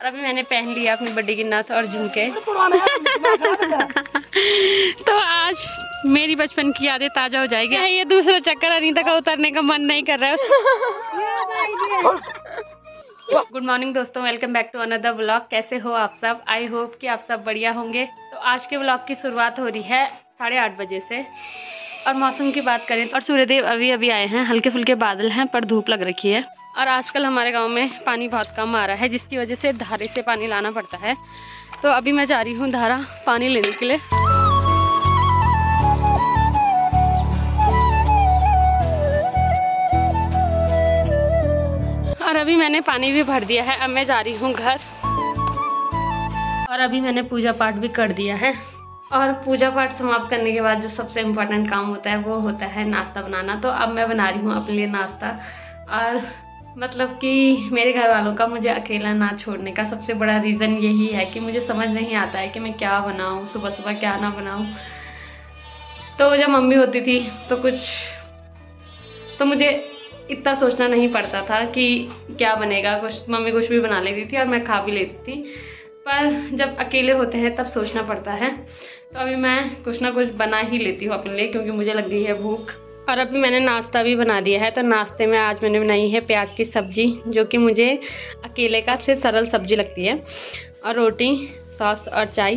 और अभी मैंने पहन लिया अपनी बड़ी की नथ और झुमके। तो आज मेरी बचपन की यादें ताजा हो जाएगी। ये दूसरा चक्कर अनीता का उतरने का मन नहीं कर रहा है। गुड मॉर्निंग दोस्तों, welcome back to another vlog. कैसे हो आप सब? आई होप कि आप सब बढ़िया होंगे। तो आज के व्लॉग की शुरुआत हो रही है 8:30 बजे से। और मौसम की बात करें और सूर्यदेव अभी अभी आए हैं। हल्के फुल्के बादल हैं पर धूप लग रखी है। और आजकल हमारे गांव में पानी बहुत कम आ रहा है, जिसकी वजह से धारे से पानी लाना पड़ता है। तो अभी मैं जा रही हूँ धारा पानी लेने के लिए। और अभी मैंने पानी भी भर दिया है। अब मैं जा रही हूँ घर। और अभी मैंने पूजा पाठ भी कर दिया है। और पूजा पाठ समाप्त करने के बाद जो सबसे इम्पोर्टेंट काम होता है वो होता है नाश्ता बनाना। तो अब मैं बना रही हूँ अपने लिए नाश्ता। और मतलब कि मेरे घर वालों का मुझे अकेला ना छोड़ने का सबसे बड़ा रीज़न यही है कि मुझे समझ नहीं आता है कि मैं क्या बनाऊँ, सुबह सुबह क्या ना बनाऊँ। तो जब मम्मी होती थी तो मुझे इतना सोचना नहीं पड़ता था कि क्या बनेगा। मम्मी कुछ भी बना लेती थी और मैं खा भी लेती थी। पर जब अकेले होते हैं तब सोचना पड़ता है। तो अभी मैं कुछ ना कुछ बना ही लेती हूँ अपने लिए, क्योंकि मुझे लग गई है भूख। और अभी मैंने नाश्ता भी बना दिया है। तो नाश्ते में आज मैंने बनाई है प्याज की सब्जी, जो कि मुझे अकेले का सबसे सरल सब्जी लगती है, और रोटी, सॉस और चाय।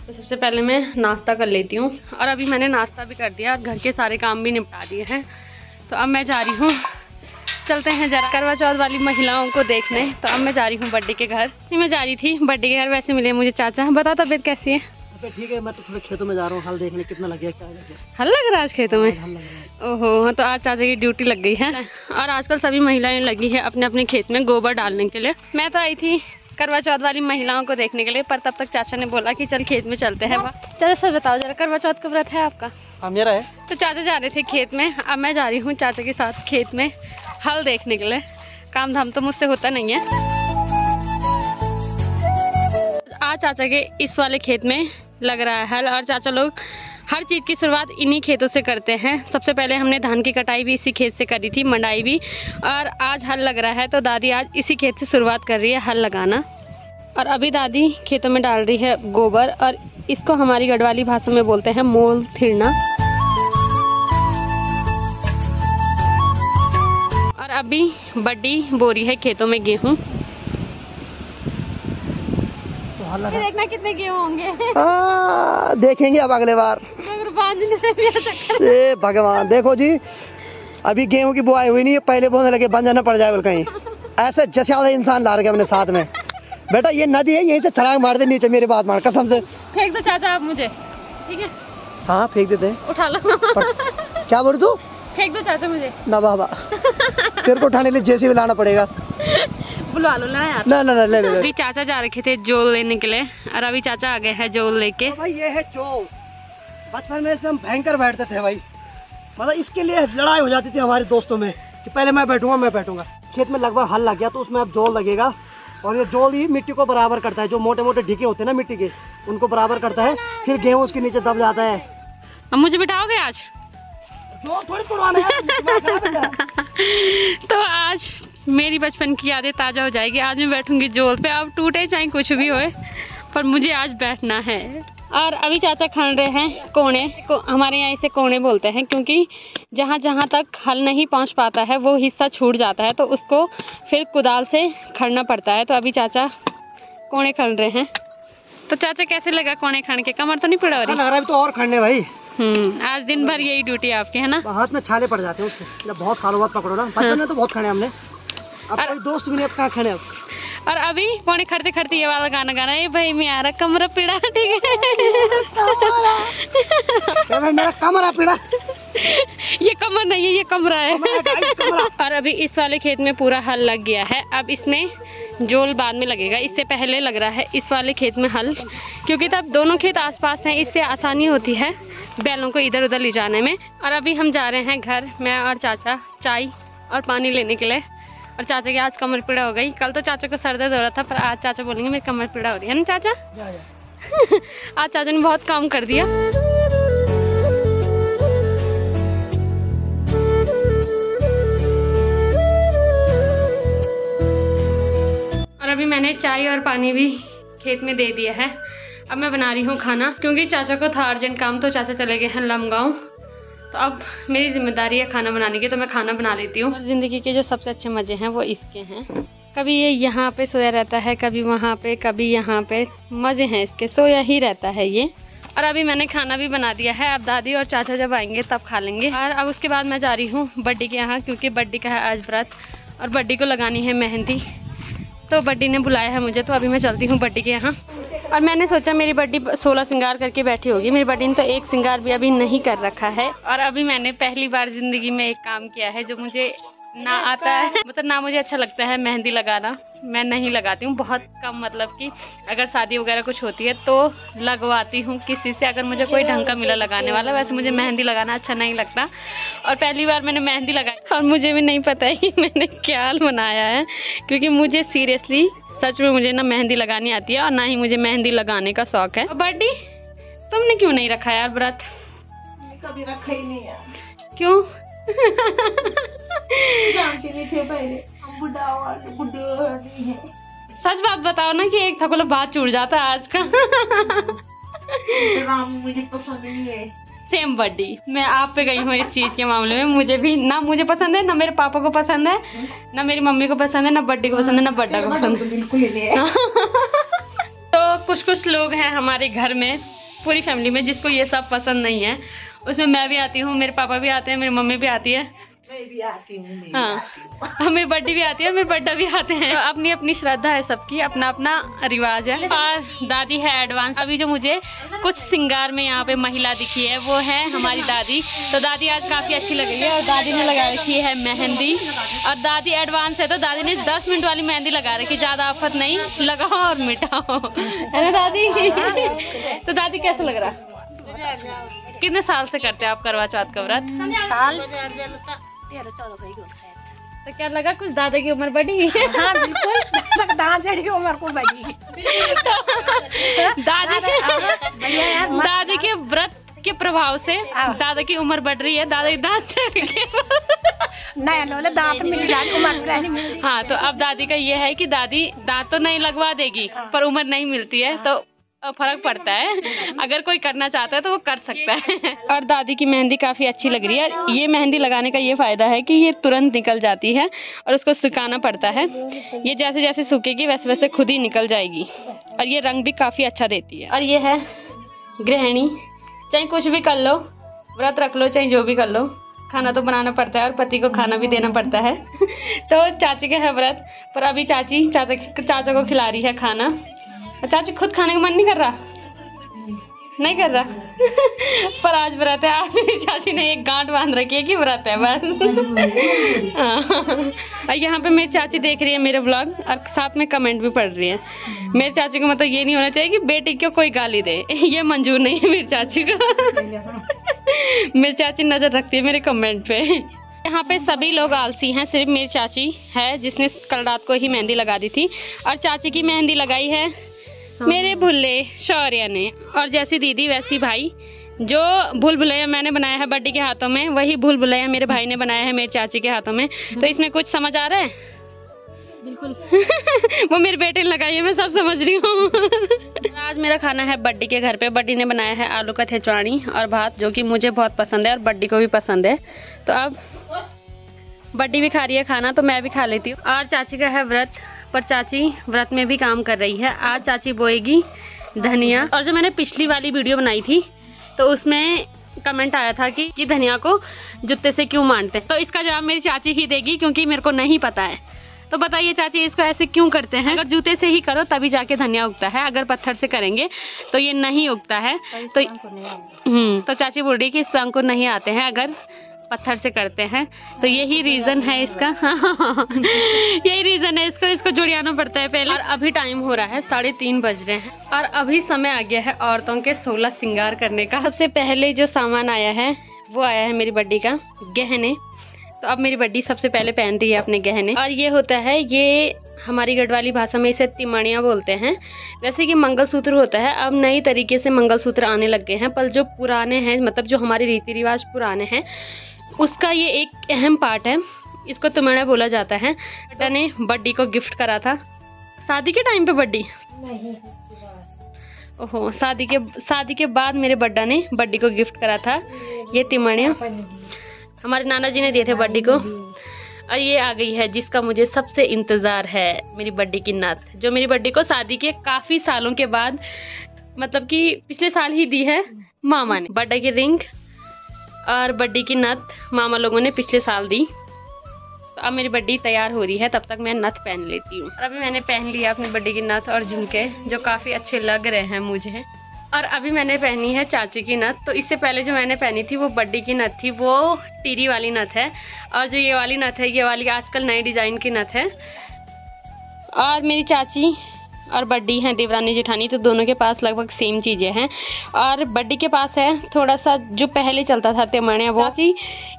तो सबसे पहले मैं नाश्ता कर लेती हूँ। और अभी मैंने नाश्ता भी कर दिया और घर के सारे काम भी निपटा दिए हैं। तो अब मैं जा रही हूँ, चलते हैं जरा करवा चौथ वाली महिलाओं को देखने। तो अब मैं जा रही हूँ बर्थडे के घर। मैं जा रही थी बर्थडे के घर। वैसे मिले मुझे चाचा। बताओ तबीयत कैसी है? ठीक है, मैं तो थोड़े खेतों में जा रहा हूँ हल देखने, कितना लग गया, क्या लग गया। हल लग रहा है आज खेतों में? हल लग रहा है। ओहो, तो आज चाचा की ड्यूटी लग गई है। और आजकल सभी महिलाएं लगी है अपने अपने खेत में गोबर डालने के लिए। मैं तो आई थी करवा चौथ वाली महिलाओं को देखने के लिए, पर तब तक चाचा ने बोला कि चल खेत में चलते हैं। चाचा सर बताओ जरा, करवा चौथ का व्रत है आपका? हाँ मेरा है। तो चाचा जा रहे थे खेत में। अब मैं जा रही हूँ चाचा के साथ खेत में हल देखने के लिए। काम धाम तो मुझसे होता नहीं है। आज चाचा के इस वाले खेत में लग रहा है हल। और चाचा लोग हर चीज की शुरुआत इन्हीं खेतों से करते हैं। सबसे पहले हमने धान की कटाई भी इसी खेत से करी थी, मंडाई भी। और आज हल लग रहा है, तो दादी आज इसी खेत से शुरुआत कर रही है हल लगाना। और अभी दादी खेतों में डाल रही है गोबर, और इसको हमारी गढ़वाली भाषा में बोलते हैं मोल थिरना। और अभी बड़ी बोरी है खेतों में गेहूं। देखना कितने गेहूं होंगे। देखेंगे अब अगले बार। भगवान, देखो जी, अभी गेहूं की बुआई हुई नहीं है, पहले बोने लगे बन जाना पड़ जाए कहीं। ऐसे जैसे इंसान ला रखे अपने साथ में। बेटा ये नदी है, यहीं से छलांग मार दे नीचे, मेरी बात मान कसम से। फेंक दो चाचा आप मुझे, ठीक है? हाँ फेंक देते हैं। उठा लो। क्या बोल तू? फेंक दो चाचा मुझे। ना बाबा, तेरे को उठाने के लिए जेसीबी लाना पड़ेगा। बुलवा लो ना यार। ना ना ना ले ले। अभी चाचा जा रखे थे जोल लेने के लिए, और अभी चाचा आ गए हैं जोल लेके। भाई ये है जोल। बचपन में इसमें हम भयंकर बैठते थे भाई। मतलब इसके लिए लड़ाई हो जाती थी हमारे दोस्तों में कि पहले मैं बैठूंगा। खेत में लगभग हल लग गया तो उसमें अब जोल लगेगा। और ये जोल ही मिट्टी को बराबर करता है। जो मोटे मोटे ढिके होते हैं ना मिट्टी के, उनको बराबर करता है। फिर गेहूँ उसके नीचे दब जाता है। अब मुझे बिठाओगे आज? थोड़ी तुड़वाना है। तो आज मेरी बचपन की यादें ताजा हो जाएगी। आज मैं बैठूंगी जोल पे। अब टूटे चाहे कुछ भी होए, पर मुझे आज बैठना है। और अभी चाचा खन रहे हैं कोने। हमारे यहाँ इसे कोने बोलते हैं, क्योंकि जहाँ जहाँ तक हल नहीं पहुँच पाता है वो हिस्सा छूट जाता है, तो उसको फिर कुदाल से खड़ना पड़ता है। तो अभी चाचा कोने खन रहे हैं। तो चाचा कैसे लगा कोने खन के? कमर तो नहीं पड़ा हो रही? तो और खड़ने भाई। आज दिन भर यही ड्यूटी आपकी है ना? हाथ में छाले पड़ जाते हैं उससे, जब बहुत सालों बाद पकड़ो ना। बचपन में तो बहुत खड़े हमने, अब कोई दोस्त भी नहीं, अब कहाँ खड़े अब। और अभी कोने खड़ते खड़ते ये वाला गाना गाना, ये भाई मेरा कमरा पीड़ा, ठीक है? मेरा कमरा पीड़ा। ये कमर नहीं है, ये कमरा है। और अभी इस वाले खेत में पूरा हल लग गया है। अब इसमें जोल बाद में लगेगा, इससे पहले लग रहा है इस वाले खेत में हल, क्योंकि तब दोनों खेत आसपास हैं, इससे आसानी होती है बैलों को इधर उधर ले जाने में। और अभी हम जा रहे हैं घर, मैं और चाचा, चाय और पानी लेने के लिए। और चाचा की आज कमर पीड़ा हो गई। कल तो चाचा को सर दर्द हो रहा था, पर आज चाचा बोलेंगे मेरी कमर पीड़ा हो रही है ना चाचा? आज चाचा ने बहुत काम कर दिया। मैंने चाय और पानी भी खेत में दे दिया है। अब मैं बना रही हूँ खाना, क्योंकि चाचा को था अर्जेंट काम, तो चाचा चले गए हैं लमगांव। तो अब मेरी जिम्मेदारी है खाना बनाने की, तो मैं खाना बना लेती हूँ। ज़िंदगी के जो सबसे अच्छे मज़े हैं वो इसके हैं। कभी ये यहाँ पे सोया रहता है, कभी वहाँ पे, कभी यहाँ पे। मज़े हैं इसके, सोया ही रहता है ये। और अभी मैंने खाना भी बना दिया है। अब दादी और चाचा जब आएंगे तब खा लेंगे। और अब उसके बाद मैं जा रही हूँ बड्डी के यहाँ, क्योंकि बड्डी का है आज व्रत और बड्डी को लगानी है मेहंदी। तो बड्डी ने बुलाया है मुझे, तो अभी मैं चलती हूँ बड्डी के यहाँ। और मैंने सोचा मेरी बड्डी 16 श्रृंगार करके बैठी होगी, मेरी बड्डी ने तो एक श्रृंगार भी अभी नहीं कर रखा है। और अभी मैंने पहली बार जिंदगी में एक काम किया है जो मुझे ना आता है, मतलब ना मुझे अच्छा लगता है मेहंदी लगाना। मैं नहीं लगाती हूँ, बहुत कम, मतलब कि अगर शादी वगैरह कुछ होती है तो लगवाती हूँ किसी से, अगर मुझे कोई ढंग का मिला लगाने वाला। वैसे मुझे मेहंदी लगाना अच्छा नहीं लगता। और पहली बार मैंने मेहंदी लगाई और मुझे भी नहीं पता है कि मैंने क्या बनाया है, क्योंकि मुझे सीरियसली सच में मुझे ना मेहंदी लगानी आती है और ना ही मुझे मेहंदी लगाने का शौक है। बड्डी, तुमने क्यों नहीं रखा यार व्रत? कभी रखा ही नहीं यार। क्यों? जानती नहीं थे पहले, हम बुढ़े हैं। सच बात बताओ ना कि एक थकोला बात छूट जाता है आज का। मुझे पसंद नहीं है। सेम बड्डी, मैं आप पे गई हूँ इस चीज के मामले में। मुझे भी ना मुझे पसंद है, ना मेरे पापा को पसंद है, ना मेरी मम्मी को पसंद है, ना बड्डी को पसंद है, ना बड्डा को पसंद है। बिल्कुल ही नहीं है। तो कुछ लोग हैं हमारे घर में, पूरी फैमिली में, जिसको ये सब पसंद नहीं है। उसमें मैं भी आती हूँ, मेरे पापा भी आते हैं, मेरी मम्मी भी आती है, मैं भी आती हूँ। हाँ, मेरी बड्डी भी आती है, मेरे बड्डा भी आते हैं। तो अपनी अपनी श्रद्धा है सबकी, अपना अपना रिवाज है। और दादी है एडवांस। अभी जो मुझे कुछ श्रृंगार में यहाँ पे महिला दिखी है वो है हमारी दादी। तो दादी आज काफी अच्छी लग रही है और दादी ने लगा रखी है मेहंदी। और दादी एडवांस है, तो दादी ने 10 मिनट वाली मेहंदी लगा रखी। ज्यादा आफत नहीं, लगाओ और मिटाओ, है ना दादी? तो दादी कैसा लग रहा? कितने साल से करते हैं आप करवा चौथ का व्रत? साल। तो क्या लगा कुछ दादा की उम्र बढ़ी? हाँ बिल्कुल, दादा की उम्र को बढ़ी। दादी के व्रत के प्रभाव से दादा की उम्र बढ़ रही है। दादा की दांत चढ़ गए, दांत मिल जाए। हाँ, तो अब दादी का ये है कि दादी दांत तो नहीं लगवा देगी पर उम्र नहीं मिलती है, तो फर्क पड़ता है। अगर कोई करना चाहता है तो वो कर सकता है। और दादी की मेहंदी काफी अच्छी लग रही है। ये मेहंदी लगाने का ये फायदा है कि ये तुरंत निकल जाती है और उसको सुखाना पड़ता है। ये जैसे जैसे सूखेगी वैसे वैसे खुद ही निकल जाएगी। और ये रंग भी काफी अच्छा देती है। और ये है गृहिणी, चाहे कुछ भी कर लो, व्रत रख लो, चाहे जो भी कर लो, खाना तो बनाना पड़ता है और पति को खाना भी देना पड़ता है। तो चाची का है व्रत, पर अभी चाची चाचा को खिला रही है खाना। चाची खुद खाने का मन नहीं कर रहा? नहीं कर रहा। पर आज व्रत है। आज मेरी चाची ने एक गांठ बांध रखी है कि व्रत है बस। और यहाँ पे मेरी चाची देख रही है मेरे व्लॉग और साथ में कमेंट भी पढ़ रही है। मेरी चाची को मतलब ये नहीं होना चाहिए कि बेटी को कोई गाली दे, ये मंजूर नहीं है मेरी चाची को। मेरी चाची नजर रखती है मेरे कमेंट पे। यहाँ पे सभी लोग आलसी हैं, सिर्फ मेरी चाची है जिसने कल रात को ही मेहंदी लगा दी थी। और चाची की मेहंदी लगाई है मेरे भुल्ले शौर्य ने। और जैसी दीदी वैसी भाई। जो भूल भुलैया मैंने बनाया है बड्डी के हाथों में, वही भूल भुलैया मेरे भाई ने बनाया है मेरी चाची के हाथों में। तो इसमें कुछ समझ आ रहा है? बिल्कुल। वो मेरे बेटे ने लगाई है, मैं सब समझ रही हूँ। आज मेरा खाना है बड्डी के घर पे। बड्डी ने बनाया है आलू का ठेचवानी और भात, जो कि मुझे बहुत पसंद है और बड्डी को भी पसंद है। तो अब बड्डी भी खा रही है खाना, तो मैं भी खा लेती हूँ। और चाची का है व्रत, पर चाची व्रत में भी काम कर रही है। आज चाची बोएगी धनिया। और जो मैंने पिछली वाली वीडियो बनाई थी तो उसमें कमेंट आया था कि धनिया को जूते से क्यों मारते हैं, तो इसका जवाब मेरी चाची ही देगी, क्योंकि मेरे को नहीं पता है। तो बताइए चाची, इसको ऐसे क्यों करते हैं? अगर जूते से ही करो तभी जाके धनिया उगता है, अगर पत्थर से करेंगे तो ये नहीं उगता है। तो चाची बोल रही है कि इस पे अंकुर नहीं आते हैं अगर पत्थर से करते हैं। तो यही रीजन है इसका। यही रीजन है, इसको जुड़ियाना पड़ता है पहले। और अभी टाइम हो रहा है 3:30 बज रहे हैं और अभी समय आ गया है औरतों के 16 श्रृंगार करने का। सबसे पहले जो सामान आया है वो आया है मेरी बड्डी का गहने। तो अब मेरी बड्डी सबसे पहले पहन रही है अपने गहने। और ये होता है, ये हमारी गढ़वाली भाषा में इसे तिमणिया बोलते हैं। वैसे कि मंगलसूत्र होता है, अब नई तरीके से मंगलसूत्र आने लग गए हैं, पर जो पुराने हैं, मतलब जो हमारे रीति रिवाज पुराने हैं, उसका ये एक अहम पार्ट है। इसको तिमणिया बोला जाता है। बेटा ने बड्डी को गिफ्ट करा था शादी के टाइम पे बर्थडे? नहीं, ओहो, शादी के बाद मेरे बड्डा ने बर्थडे को गिफ्ट करा था ये तिमणिया। हमारे नाना जी ने दिए थे बर्थडे को। और ये आ गई है जिसका मुझे सबसे इंतजार है, मेरी बर्थडे की नथ, जो मेरी बर्थडे को शादी के काफी सालों के बाद, मतलब कि पिछले साल ही दी है मामा ने। बर्थडे की रिंग और बर्थडे की नथ मामा लोगों ने पिछले साल दी। तो अब मेरी बर्थडे तैयार हो रही है, तब तक मैं नथ पहन लेती हूँ। और अभी मैंने पहन लिया अपनी बर्थडे की नथ और झुमके, जो काफी अच्छे लग रहे हैं मुझे। और अभी मैंने पहनी है चाची की नथ। तो इससे पहले जो मैंने पहनी थी वो बर्थडे की नथ थी, वो टीरी वाली नथ है। और जो ये वाली नथ है, ये वाली आजकल नई डिजाइन की नथ है। और मेरी चाची और बड्डी हैं देवरानी जेठानी, तो दोनों के पास लगभग सेम चीजें हैं। और बड्डी के पास है थोड़ा सा जो पहले चलता था तिमणिया, वो चाची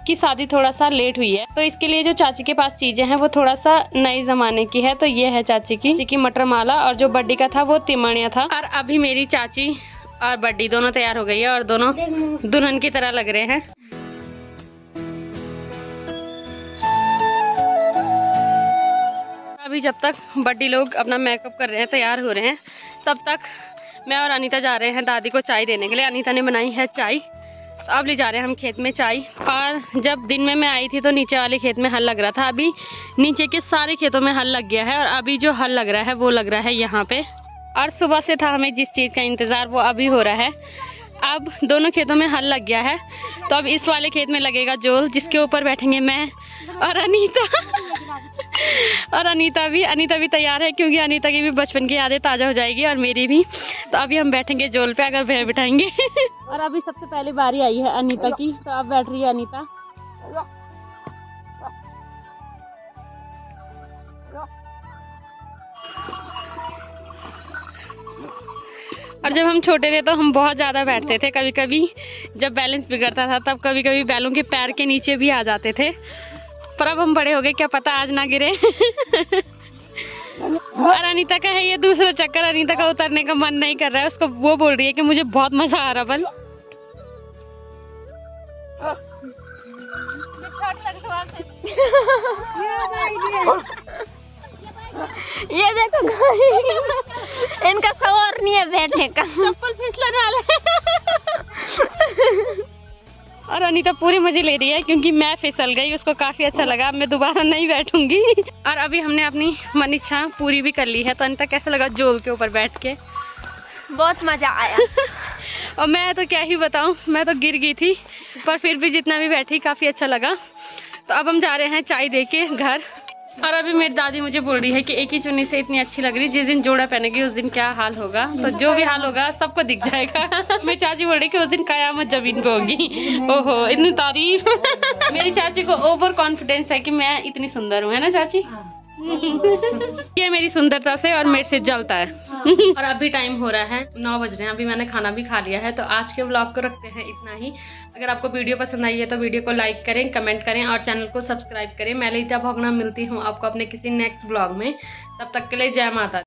की शादी थोड़ा सा लेट हुई है, तो इसके लिए जो चाची के पास चीजें हैं वो थोड़ा सा नए जमाने की है। तो ये है चाची की मटर माला, और जो बड्डी का था वो तिमणिया था। और अभी मेरी चाची और बड्डी दोनों तैयार हो गई है और दोनों दुल्हन की तरह लग रहे हैं। अभी जब तक बड्डी लोग अपना मेकअप कर रहे हैं, तैयार हो रहे हैं, तब तक मैं और अनीता जा रहे हैं दादी को चाय देने के लिए। अनीता ने बनाई है चाय, तो अब ले जा रहे हैं हम खेत में चाय। और जब दिन में मैं आई थी तो नीचे वाले खेत में हल लग रहा था, अभी नीचे के सारे खेतों में हल लग गया है। और अभी जो हल लग रहा है वो लग रहा है यहाँ पे। और सुबह से था हमें जिस चीज का इंतजार, वो अभी हो रहा है। अब दोनों खेतों में हल लग गया है, तो अब इस वाले खेत में लगेगा जोल, जिसके ऊपर बैठेंगे मैं और अनीता। और अनीता भी तैयार है, क्योंकि अनीता की भी बचपन की यादें ताजा हो जाएगी और मेरी भी। तो अभी हम बैठेंगे जोल पे, अगर भैया बिठाएंगे। और अभी सबसे पहले बारी आई है अनीता की, तो अब बैठ रही है अनीता। और जब हम छोटे थे तो हम बहुत ज्यादा बैठते थे। कभी कभी जब बैलेंस बिगड़ता था तब कभी कभी बैलों के पैर के नीचे भी आ जाते थे। पर अब हम बड़े हो गए, क्या पता आज ना गिरे। और अनीता का है ये दूसरा चक्कर, अनीता का उतरने का मन नहीं कर रहा है उसको। वो बोल रही है कि मुझे बहुत मजा आ रहा बल। ये देखो इनका सवार नहीं है बैठने का, चप्पल फिसलन वाला। और अनीता पूरी मजे ले रही है, क्योंकि मैं फिसल गई, उसको काफी अच्छा लगा। अब मैं दोबारा नहीं बैठूंगी। और अभी हमने अपनी मन इच्छा पूरी भी कर ली है। तो अनीता कैसा लगा जोल के ऊपर बैठ के? बहुत मजा आया। और मैं तो क्या ही बताऊं, मैं तो गिर गई थी, पर फिर भी जितना भी बैठी काफी अच्छा लगा। तो अब हम जा रहे हैं चाय दे के घर। और अभी मेरी दादी मुझे बोल रही है कि एक ही चुन्नी से इतनी अच्छी लग रही, जिस दिन जोड़ा पहनेगी उस दिन क्या हाल होगा। तो जो भी हाल होगा सबको दिख जाएगा। मेरी चाची बोल रही कि उस दिन कयामत जमीन पे होगी। ओहो, इतनी तारीफ। मेरी चाची को ओवर कॉन्फिडेंस है कि मैं इतनी सुंदर हूँ, है ना चाची? ये मेरी सुंदरता से और मेरे से जलता है। और अभी टाइम हो रहा है 9 बज रहे हैं। अभी मैंने खाना भी खा लिया है। तो आज के व्लॉग को रखते हैं इतना ही। अगर आपको वीडियो पसंद आई है तो वीडियो को लाइक करें, कमेंट करें और चैनल को सब्सक्राइब करें। मैं ललिता भोगना मिलती हूँ आपको अपने किसी नेक्स्ट व्लॉग में। तब तक के लिए जय माता दी।